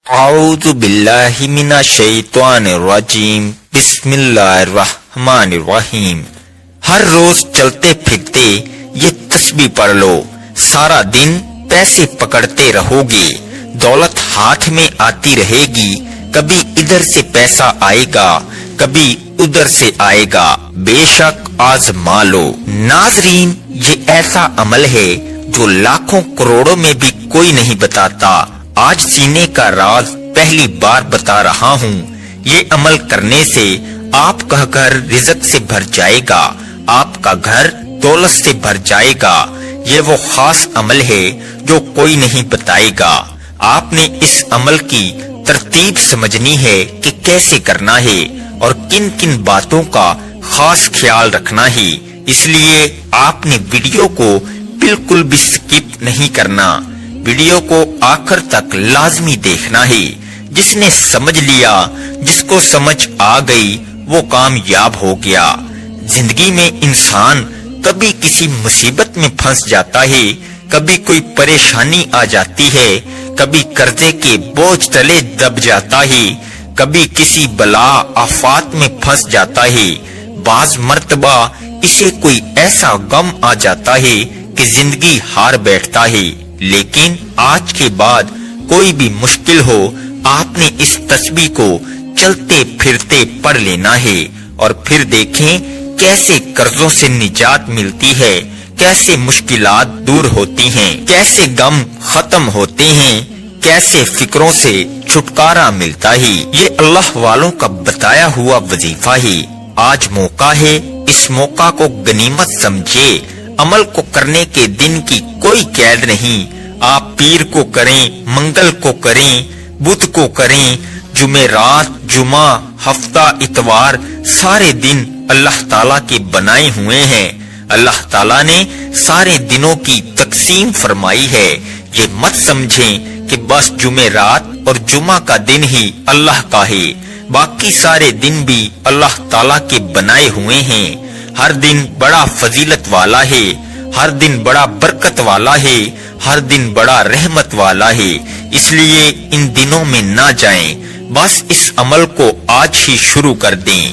اعوذ باللہ من الشیطان الرجیم بسم اللہ الرحمن الرحیم۔ ہر روز چلتے پھرتے یہ تسبیح پڑھ لو، سارا دن پیسے پکڑتے رہو گے، دولت ہاتھ میں آتی رہے گی، کبھی ادھر سے پیسہ آئے گا کبھی ادھر سے آئے گا، بے شک آزما لو۔ ناظرین، یہ ایسا عمل ہے جو لاکھوں کروڑوں میں بھی کوئی نہیں بتاتا۔ آج سینے کا راز پہلی بار بتا رہا ہوں۔ یہ عمل کرنے سے آپ کا گھر رزق سے بھر جائے گا، آپ کا گھر دولت سے بھر جائے گا۔ یہ وہ خاص عمل ہے جو کوئی نہیں بتائے گا۔ آپ نے اس عمل کی ترتیب سمجھنی ہے کہ کیسے کرنا ہے اور کن کن باتوں کا خاص خیال رکھنا ہے، اس لیے آپ نے ویڈیو کو بالکل بھی سکپ نہیں کرنا، ویڈیو کو آخر تک لازمی دیکھنا ہے۔ جس نے سمجھ لیا، جس کو سمجھ آ گئی، وہ کامیاب ہو گیا۔ زندگی میں انسان کبھی کسی مصیبت میں پھنس جاتا ہے، کبھی کوئی پریشانی آ جاتی ہے، کبھی قرضے کے بوجھ تلے دب جاتا ہے، کبھی کسی بلا آفات میں پھنس جاتا ہے، بعض مرتبہ اسے کوئی ایسا غم آ جاتا ہے کہ زندگی ہار بیٹھتا ہے۔ لیکن آج کے بعد کوئی بھی مشکل ہو، آپ نے اس تسبیح کو چلتے پھرتے پڑھ لینا ہے، اور پھر دیکھیں کیسے قرضوں سے نجات ملتی ہے، کیسے مشکلات دور ہوتی ہیں، کیسے غم ختم ہوتے ہیں، کیسے فکروں سے چھٹکارا ملتا ہے۔ یہ اللہ والوں کا بتایا ہوا وظیفہ ہے۔ آج موقع ہے، اس موقع کو غنیمت سمجھے۔ عمل کو کرنے کے دن کی کوئی قید نہیں، آپ پیر کو کریں، منگل کو کریں، بدھ کو کریں، جمعرات، جمعہ، ہفتہ، اتوار، سارے دن اللہ تعالیٰ کے بنائے ہوئے ہیں۔ اللہ تعالیٰ نے سارے دنوں کی تقسیم فرمائی ہے۔ یہ مت سمجھیں کہ بس جمعرات اور جمعہ کا دن ہی اللہ کا ہے، باقی سارے دن بھی اللہ تعالیٰ کے بنائے ہوئے ہیں۔ ہر دن بڑا فضیلت والا ہے، ہر دن بڑا برکت والا ہے، ہر دن بڑا رحمت والا ہے، اس لیے ان دنوں میں نہ جائیں، بس اس عمل کو آج ہی شروع کر دیں۔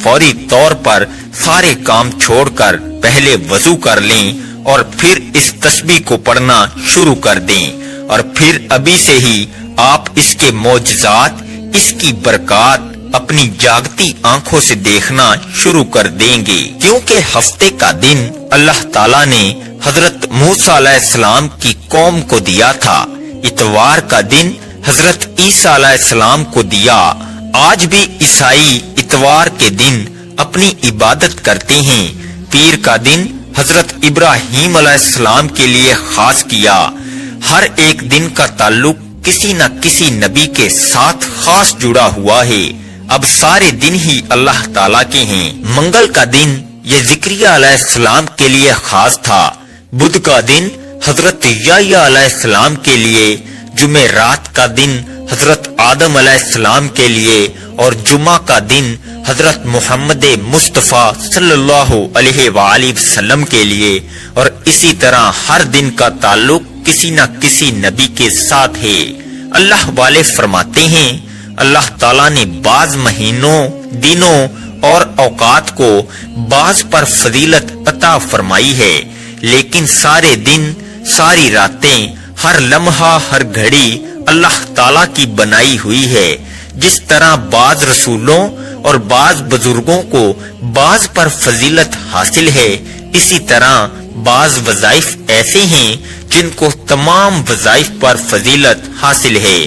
فوری طور پر سارے کام چھوڑ کر پہلے وضو کر لیں اور پھر اس تسبیح کو پڑھنا شروع کر دیں، اور پھر ابھی سے ہی آپ اس کے معجزات، اس کی برکات اپنی جاگتی آنکھوں سے دیکھنا شروع کر دیں گے، کیونکہ ہفتے کا دن اللہ تعالیٰ نے حضرت موسیٰ علیہ السلام کی قوم کو دیا تھا، اتوار کا دن حضرت عیسیٰ علیہ السلام کو دیا۔ آج بھی عیسائی اتوار کے دن اپنی عبادت کرتے ہیں۔ پیر کا دن حضرت ابراہیم علیہ السلام کے لیے خاص کیا۔ ہر ایک دن کا تعلق کسی نہ کسی نبی کے ساتھ خاص جڑا ہوا ہے۔ اب سارے دن ہی اللہ تعالیٰ کے ہیں۔ منگل کا دن یہ زکریا علیہ السلام کے لیے خاص تھا، بدھ کا دن حضرت یحییٰ علیہ السلام کے لیے، جمعرات کا دن حضرت آدم علیہ السلام کے لیے، اور جمعہ کا دن حضرت محمد مصطفیٰ صلی اللہ علیہ وآلہ وسلم کے لیے، اور اسی طرح ہر دن کا تعلق کسی نہ کسی نبی کے ساتھ ہے۔ اللہ والے فرماتے ہیں، اللہ تعالیٰ نے بعض مہینوں، دنوں اور اوقات کو بعض پر فضیلت عطا فرمائی ہے، لیکن سارے دن، ساری راتیں، ہر لمحہ، ہر گھڑی اللہ تعالیٰ کی بنائی ہوئی ہے۔ جس طرح بعض رسولوں اور بعض بزرگوں کو بعض پر فضیلت حاصل ہے، اسی طرح بعض وظائف ایسے ہیں جن کو تمام وظائف پر فضیلت حاصل ہے۔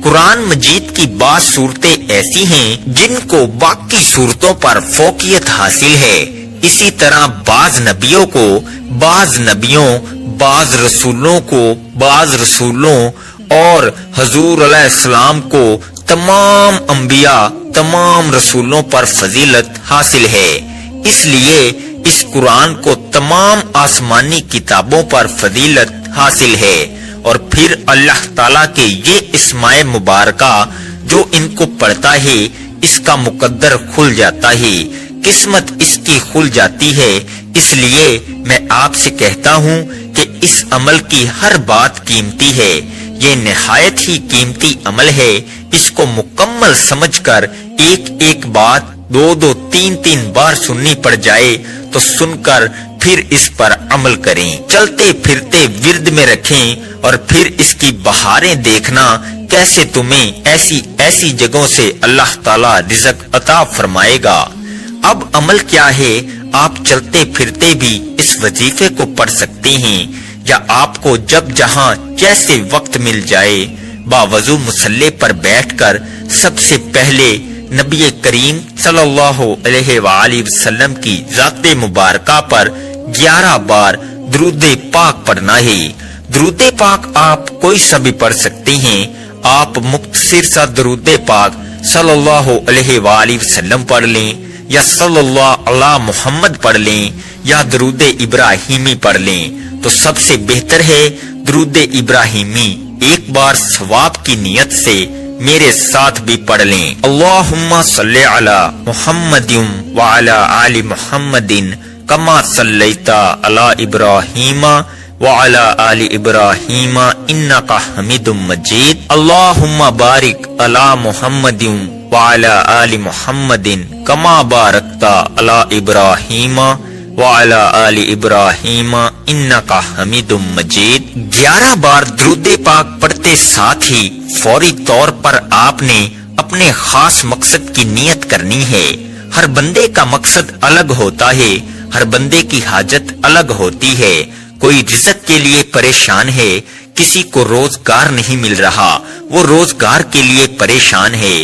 قرآن مجید کی بعض صورتیں ایسی ہیں جن کو باقی صورتوں پر فوقیت حاصل ہے، اسی طرح بعض نبیوں کو، بعض نبیوں، بعض رسولوں کو، بعض رسولوں اور حضور علیہ السلام کو، تمام انبیاء، تمام رسولوں پر فضیلت حاصل ہے۔ اس لیے اس قرآن کو تمام آسمانی کتابوں پر فضیلت حاصل ہے، اور پھر اللہ تعالیٰ کے یہ اسماء مبارکہ جو ان کو پڑھتا ہے، اس کا مقدر کھل جاتا ہے، قسمت اس کی کھل جاتی ہے۔ اس لیے میں آپ سے کہتا ہوں کہ اس عمل کی ہر بات قیمتی ہے۔ یہ نہایت ہی قیمتی عمل ہے، اس کو مکمل سمجھ کر ایک ایک بات 2 3 بار سننی پڑ جائے تو سن کر پھر اس پر عمل کریں، چلتے پھرتے ورد میں رکھیں اور پھر اس کی بہاریں دیکھنا کیسے تمہیں ایسی جگہوں سے اللہ تعالی رزق عطا فرمائے گا۔ اب عمل کیا ہے؟ آپ چلتے پھرتے بھی اس وظیفے کو پڑھ سکتے ہیں، یا آپ کو جب جہاں جیسے وقت مل جائے باوضو مصلی پر بیٹھ کر سب سے پہلے نبی کریم صلی اللہ علیہ وآلہ وسلم کی ذات مبارکہ پر 11 بار درود پاک پڑھنا ہے۔ درود پاک آپ کوئی سا بھی پڑھ سکتے ہیں، آپ مختصر سا درود پاک صلی اللہ علیہ وآلہ وسلم پڑھ لیں، یا صلی اللہ علی محمد پڑھ لیں، یا درود ابراہیمی پڑھ لیں، تو سب سے بہتر ہے درود ابراہیمی ایک بار ثواب کی نیت سے میرے ساتھ بھی پڑھ لیں۔ اللہم صلی علی محمد وعلی آل محمد کما صلیت علی ابراہیم وعلی آل ابراہیم انک حمید مجید۔ اللہم بارک علی محمد وعلی آل محمد کما بارکت علی ابراہیم وعلی آل ابراہیم انک حمید مجید۔ 11 بار درود پاک پڑھتے ساتھ ہی فوری طور پر آپ نے اپنے خاص مقصد کی نیت کرنی ہے۔ ہر بندے کا مقصد الگ ہوتا ہے، ہر بندے کی حاجت الگ ہوتی ہے۔ کوئی رزق کے لیے پریشان ہے، کسی کو روزگار نہیں مل رہا، وہ روزگار کے لیے پریشان ہے۔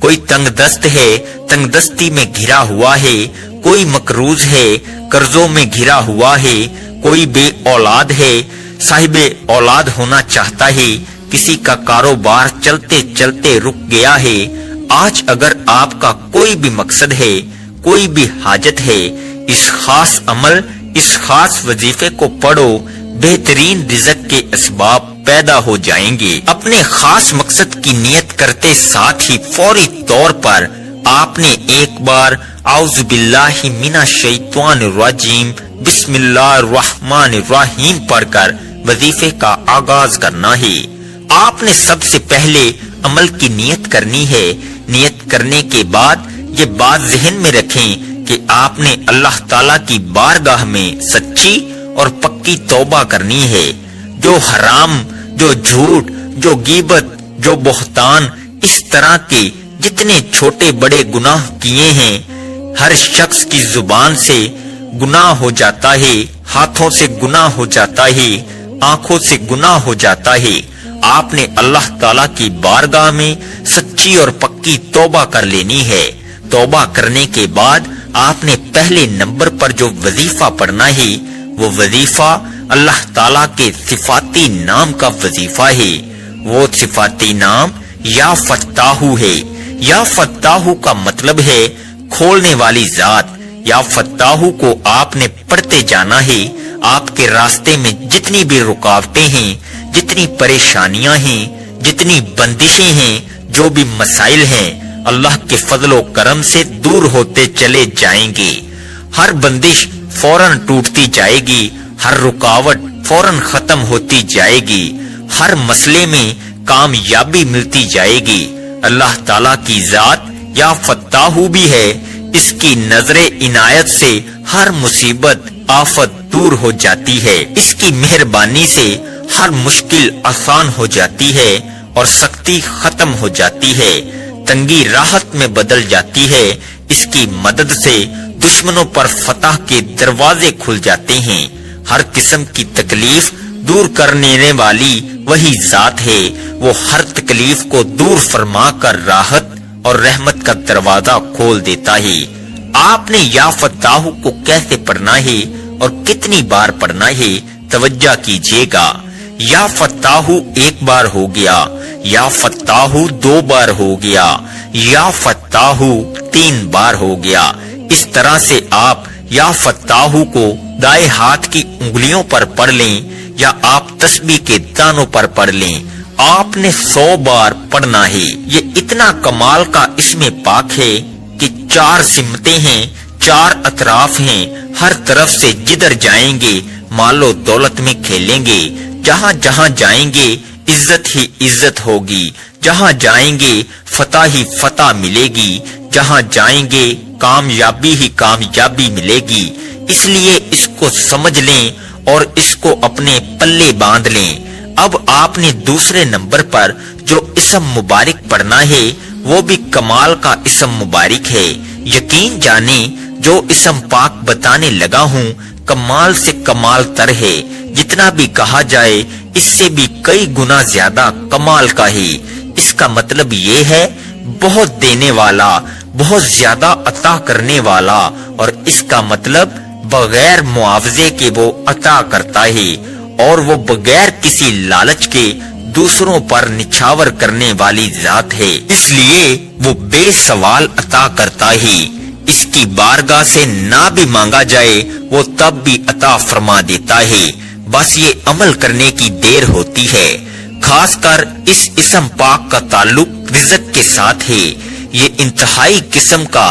کوئی تنگ دست ہے، تنگ دستی میں گھرا ہوا ہے، کوئی مقروض ہے، قرضوں میں گھرا ہوا ہے، کوئی بے اولاد ہے، صاحب اولاد ہونا چاہتا ہے، کسی کا کاروبار چلتے چلتے رک گیا ہے۔ آج اگر آپ کا کوئی بھی مقصد ہے، کوئی بھی حاجت ہے، اس خاص عمل، اس خاص وظیفے کو پڑھو، بہترین رزق کے اسباب پیدا ہو جائیں گے۔ اپنے خاص مقصد کی نیت کرتے ساتھ ہی فوری طور پر آپ نے ایک بار اعوذ باللہ من الشیطان الرجیم بسم اللہ الرحمن الرحیم پڑھ کر وظیفے کا آغاز کرنا ہے۔ آپ نے سب سے پہلے عمل کی نیت کرنی ہے۔ نیت کرنے کے بعد یہ بات ذہن میں رکھیں کہ آپ نے اللہ تعالی کی بارگاہ میں سچی اور پکی توبہ کرنی ہے۔ جو حرام، جو جھوٹ، جو غیبت، جو بہتان، اس طرح کے جتنے چھوٹے بڑے گناہ کیے ہیں، ہر شخص کی زبان سے گناہ ہو جاتا ہے، ہاتھوں سے گناہ ہو جاتا ہے، آنکھوں سے گناہ ہو جاتا ہے۔ آپ نے اللہ تعالیٰ کی بارگاہ میں سچی اور پکی توبہ کر لینی ہے۔ توبہ کرنے کے بعد آپ نے پہلے نمبر پر جو وظیفہ پڑھنا ہے، وہ وظیفہ اللہ تعالیٰ کے صفاتی نام کا وظیفہ ہے۔ وہ صفاتی نام یا فتاحو ہے۔ یا فتاحو کا مطلب ہے کھولنے والی ذات۔ یا فتاحو کو آپ نے پڑھتے جانا ہے۔ آپ کے راستے میں جتنی بھی رکاوٹیں ہیں، جتنی پریشانیاں ہیں، جتنی بندشیں ہیں، جو بھی مسائل ہیں، اللہ کے فضل و کرم سے دور ہوتے چلے جائیں گے۔ ہر بندش فوراً ٹوٹتی جائے گی، ہر رکاوٹ فوراً ختم ہوتی جائے گی، ہر مسئلے میں کامیابی ملتی جائے گی۔ اللہ تعالیٰ کی ذات یا فتاحو بھی ہے، اس کی نظر عنایت سے ہر مصیبت آفت دور ہو جاتی ہے۔ اس کی مہربانی سے ہر مشکل آسان ہو جاتی ہے اور سختی ختم ہو جاتی ہے، تنگی راحت میں بدل جاتی ہے۔ اس کی مدد سے دشمنوں پر فتح کے دروازے کھل جاتے ہیں۔ ہر قسم کی تکلیف دور کرنے والی وہی ذات ہے۔ وہ ہر تکلیف کو دور فرما کر راحت اور رحمت کا دروازہ کھول دیتا ہے۔ آپ نے یا فتاحو کو کیسے پڑھنا ہے اور کتنی بار پڑھنا ہے، توجہ کیجیے گا۔ یا فتاحو ایک بار ہو گیا، یا فتاحو 2 بار ہو گیا، یا فتاحو 3 بار ہو گیا۔ اس طرح سے آپ یا فتاحو کو دائیں ہاتھ کی انگلیوں پر پڑھ لیں یا آپ تسبیح کے دانوں پر پڑھ لیں۔ آپ نے 100 بار پڑھنا ہے۔ یہ اتنا کمال کا اس میں پاک ہے کہ 4 سمتیں ہیں، 4 اطراف ہیں، ہر طرف سے جدھر جائیں گے مال و دولت میں کھیلیں گے، جہاں جہاں جائیں گے عزت ہی عزت ہوگی، جہاں جائیں گے فتح ہی فتح ملے گی، جہاں جائیں گے کامیابی ہی کامیابی ملے گی۔ اس لیے اس کو سمجھ لیں اور اس کو اپنے پلے باندھ لیں۔ اب آپ نے دوسرے نمبر پر جو اسم مبارک پڑھنا ہے وہ بھی کمال کا اسم مبارک ہے۔ یقین جانیں جو اسم پاک بتانے لگا ہوں کمال سے کمال تر ہے، جتنا بھی کہا جائے اس سے بھی کئی گنا زیادہ کمال کا ہے۔ اس کا مطلب یہ ہے بہت دینے والا، بہت زیادہ عطا کرنے والا، اور اس کا مطلب بغیر معاوضے کے وہ عطا کرتا ہے، اور وہ بغیر کسی لالچ کے دوسروں پر نچھاور کرنے والی ذات ہے، اس لیے وہ بے سوال عطا کرتا ہے۔ اس کی بارگاہ سے نہ بھی مانگا جائے وہ تب بھی عطا فرما دیتا ہے، بس یہ عمل کرنے کی دیر ہوتی ہے۔ خاص کر اس اسم پاک کا تعلق رزق کے ساتھ ہے۔ یہ انتہائی قسم کا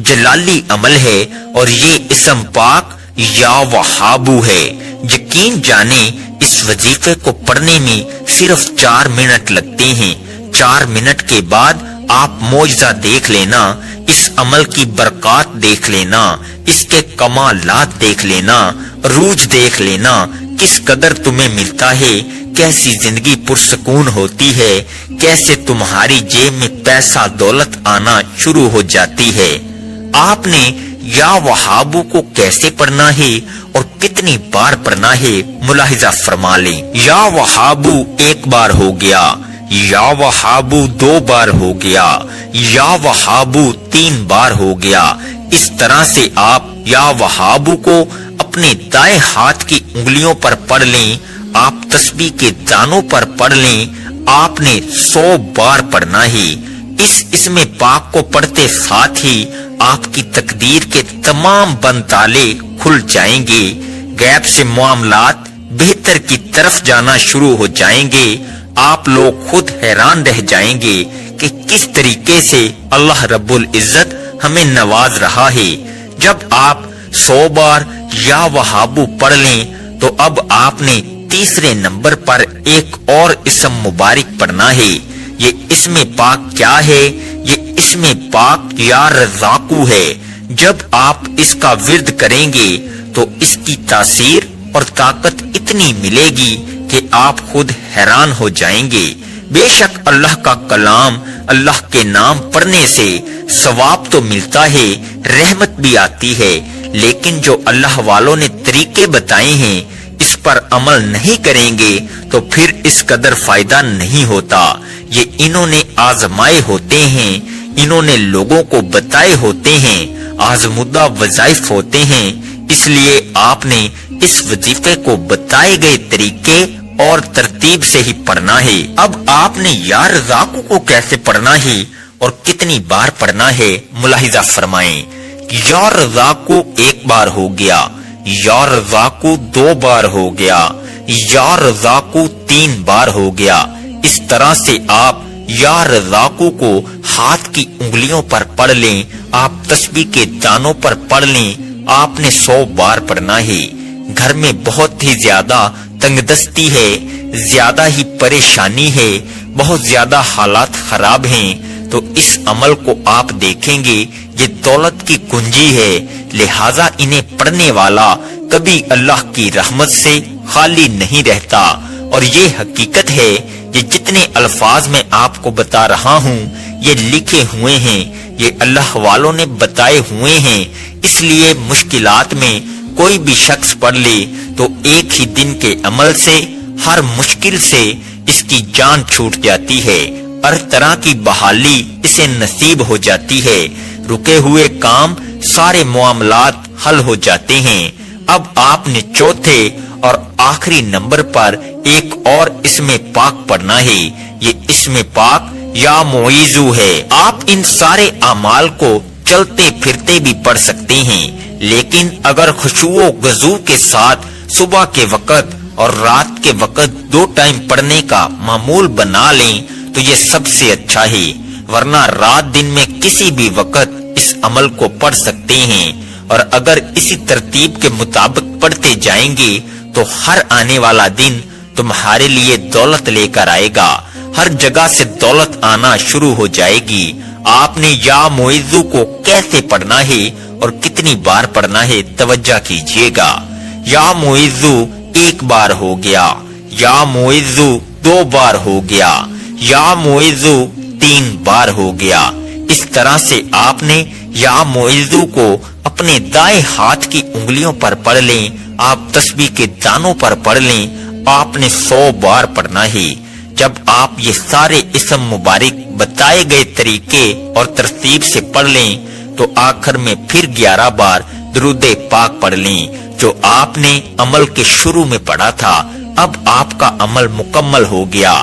جلالی عمل ہے اور یہ اسم پاک یا وہابو ہے۔ یقین جانیں اس وظیفے کو پڑھنے میں صرف 4 منٹ لگتے ہیں۔ 4 منٹ کے بعد آپ معجزہ دیکھ لینا، اس عمل کی برکات دیکھ لینا، اس کے کمالات دیکھ لینا، عروج دیکھ لینا، کس قدر تمہیں ملتا ہے، کیسی زندگی پرسکون ہوتی ہے، کیسے تمہاری جیب میں پیسہ دولت آنا شروع ہو جاتی ہے۔ آپ نے یا وہابو کو کیسے پڑھنا ہے اور کتنی بار پڑھنا ہے ملاحظہ فرما لیں۔ یا وہابو 1 بار ہو گیا، یا وہابو 2 بار ہو گیا، یا وہابو 3 بار ہو گیا۔ اس طرح سے آپ یا وہابو کو اپنے دائیں ہاتھ کی انگلیوں پر پڑھ لیں، آپ تسبیح کے دانوں پر پڑھ لیں۔ آپ نے 100 بار پڑھنا ہے۔ اس اسم پاک کو پڑھتے ساتھ ہی آپ کی تقدیر کے تمام بند تالے کھل جائیں گے، غیب سے معاملات بہتر کی طرف جانا شروع ہو جائیں گے۔ آپ لوگ خود حیران رہ جائیں گے کہ کس طریقے سے اللہ رب العزت ہمیں نواز رہا ہے۔ جب آپ 100 بار یا وہابو پڑھ لیں تو اب آپ نے تیسرے نمبر پر ایک اور اسم مبارک پڑھنا ہے۔ یہ اسم پاک کیا ہے؟ یہ اسم پاک یا رزاقو ہے۔ جب آپ اس کا ورد کریں گے تو اس کی تاثیر اور طاقت اتنی ملے گی کہ آپ خود حیران ہو جائیں گے۔ بے شک اللہ کا کلام، اللہ کے نام پڑھنے سے ثواب تو ملتا ہے، رحمت بھی آتی ہے، لیکن جو اللہ والوں نے طریقے بتائے ہیں اس پر عمل نہیں کریں گے تو پھر اس قدر فائدہ نہیں ہوتا۔ یہ انہوں نے آزمائے ہوتے ہیں، انہوں نے لوگوں کو بتائے ہوتے ہیں، آزمودہ وظائف ہوتے ہیں، اس لیے آپ نے اس وظیفے کو بتائے گئے طریقے اور ترتیب سے ہی پڑھنا ہے۔ اب آپ نے یا رزاقو کو کیسے پڑھنا ہے اور کتنی بار پڑھنا ہے ملاحظہ فرمائیں۔ یا رزاقو 1 بار ہو گیا، یا رزاقو 2 بار ہو گیا، یا رزاقو 3 بار ہو گیا۔ اس طرح سے آپ یا رزاقو کو ہاتھ کی انگلیوں پر پڑھ لیں، آپ تسبیح کے دانوں پر پڑھ لیں۔ آپ نے 100 بار پڑھنا ہے۔ گھر میں بہت ہی زیادہ تنگ دستی ہے، زیادہ ہی پریشانی ہے، بہت زیادہ حالات خراب ہیں، تو اس عمل کو آپ دیکھیں گے یہ دولت کی کنجی ہے، لہذا انہیں پڑھنے والا کبھی اللہ کی رحمت سے خالی نہیں رہتا۔ اور یہ حقیقت ہے، یہ جتنے الفاظ میں آپ کو بتا رہا ہوں یہ لکھے ہوئے ہیں، یہ اللہ والوں نے بتائے ہوئے ہیں، اس لیے مشکلات میں کوئی بھی شخص پڑھ لے تو ایک ہی دن کے عمل سے ہر مشکل سے اس کی جان چھوٹ جاتی ہے، ہر طرح کی بحالی اسے نصیب ہو جاتی ہے، رکے ہوئے کام سارے معاملات حل ہو جاتے ہیں۔ اب آپ نے چوتھے اور آخری نمبر پر ایک اور اسم پاک پڑھنا ہے۔ یہ اسم پاک یا معیذو ہے۔ آپ ان سارے اعمال کو چلتے پھرتے بھی پڑھ سکتے ہیں، لیکن اگر خشوع و خضوع کے ساتھ صبح کے وقت اور رات کے وقت 2 ٹائم پڑھنے کا معمول بنا لیں تو یہ سب سے اچھا ہے، ورنہ رات دن میں کسی بھی وقت اس عمل کو پڑھ سکتے ہیں، اور اگر اسی ترتیب کے مطابق پڑھتے جائیں گے تو ہر آنے والا دن تمہارے لیے دولت لے کر آئے گا، ہر جگہ سے دولت آنا شروع ہو جائے گی۔ آپ نے یا معیذ کو کیسے پڑھنا ہے اور کتنی بار پڑھنا ہے توجہ کیجئے گا۔ یا معیذ ایک بار ہو گیا، یا معیذ 2 بار ہو گیا، یا معیذ 3 بار ہو گیا۔ اس طرح سے آپ نے یا معیذ کو اپنے دائیں ہاتھ کی انگلیوں پر پڑھ لیں، آپ تسبیح کے دانوں پر پڑھ لیں، آپ نے 100 بار پڑھنا ہے۔ جب آپ یہ سارے اسم مبارک بتائے گئے طریقے اور ترتیب سے پڑھ لیں تو آخر میں پھر 11 بار درود پاک پڑھ لیں جو آپ نے عمل کے شروع میں پڑھا تھا۔ اب آپ کا عمل مکمل ہو گیا۔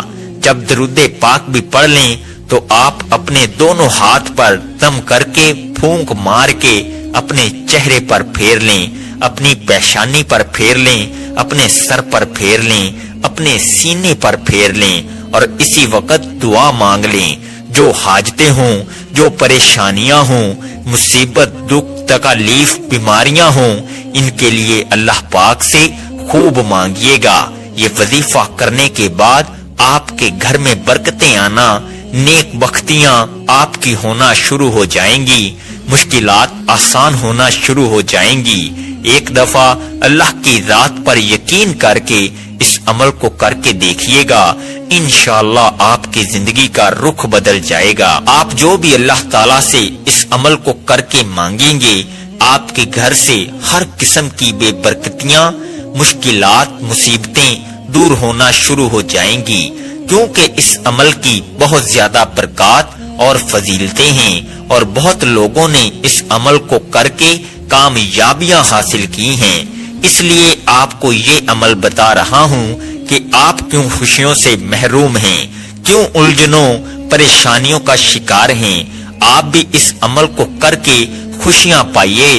جب درود پاک بھی پڑھ لیں تو آپ اپنے دونوں ہاتھ پر دم کر کے پھونک مار کے اپنے چہرے پر پھیر لیں، اپنی پیشانی پر پھیر لیں، اپنے سر پر پھیر لیں، اپنے سینے پر پھیر لیں اور اسی وقت دعا مانگ لیں۔ جو حاجتیں ہوں، جو پریشانیاں ہوں، مصیبت، دکھ، تکالیف، بیماریاں ہوں، ان کے لیے اللہ پاک سے خوب مانگیے گا۔ یہ وظیفہ کرنے کے بعد آپ کے گھر میں برکتیں آنا، نیک بختیاں آپ کی ہونا شروع ہو جائیں گی، مشکلات آسان ہونا شروع ہو جائیں گی۔ ایک دفعہ اللہ کی ذات پر یقین کر کے اس عمل کو کر کے دیکھیے گا، انشاءاللہ آپ کی زندگی کا رخ بدل جائے گا۔ آپ جو بھی اللہ تعالیٰ سے اس عمل کو کر کے مانگیں گے، آپ کے گھر سے ہر قسم کی بے برکتیاں، مشکلات، مصیبتیں دور ہونا شروع ہو جائیں گی، کیونکہ اس عمل کی بہت زیادہ برکات اور فضیلتیں ہیں اور بہت لوگوں نے اس عمل کو کر کے کامیابیاں حاصل کی ہیں۔ اس لیے آپ کو یہ عمل بتا رہا ہوں کہ آپ کیوں خوشیوں سے محروم ہیں، کیوں الجھنوں پریشانیوں کا شکار ہیں۔ آپ بھی اس عمل کو کر کے خوشیاں پائیے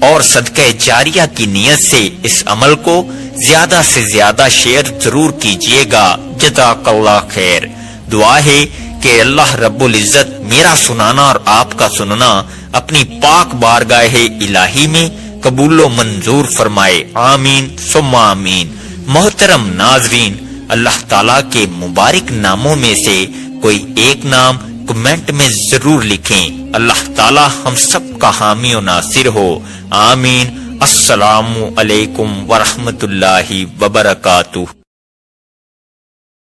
اور صدقہ جاریہ کی نیت سے اس عمل کو زیادہ سے زیادہ شیئر ضرور کیجیے گا۔ جزاک اللہ خیر۔ دعا ہے کہ اللہ رب العزت میرا سنانا اور آپ کا سننا اپنی پاک بارگاہ الہی میں قبول و منظور فرمائے، آمین ثم آمین۔ محترم ناظرین، اللہ تعالیٰ کے مبارک ناموں میں سے کوئی ایک نام کمنٹ میں ضرور لکھیں۔ اللہ تعالیٰ ہم سب کا حامی و ناصر ہو، آمین۔ السلام علیکم ورحمۃ اللہ وبرکاتہ۔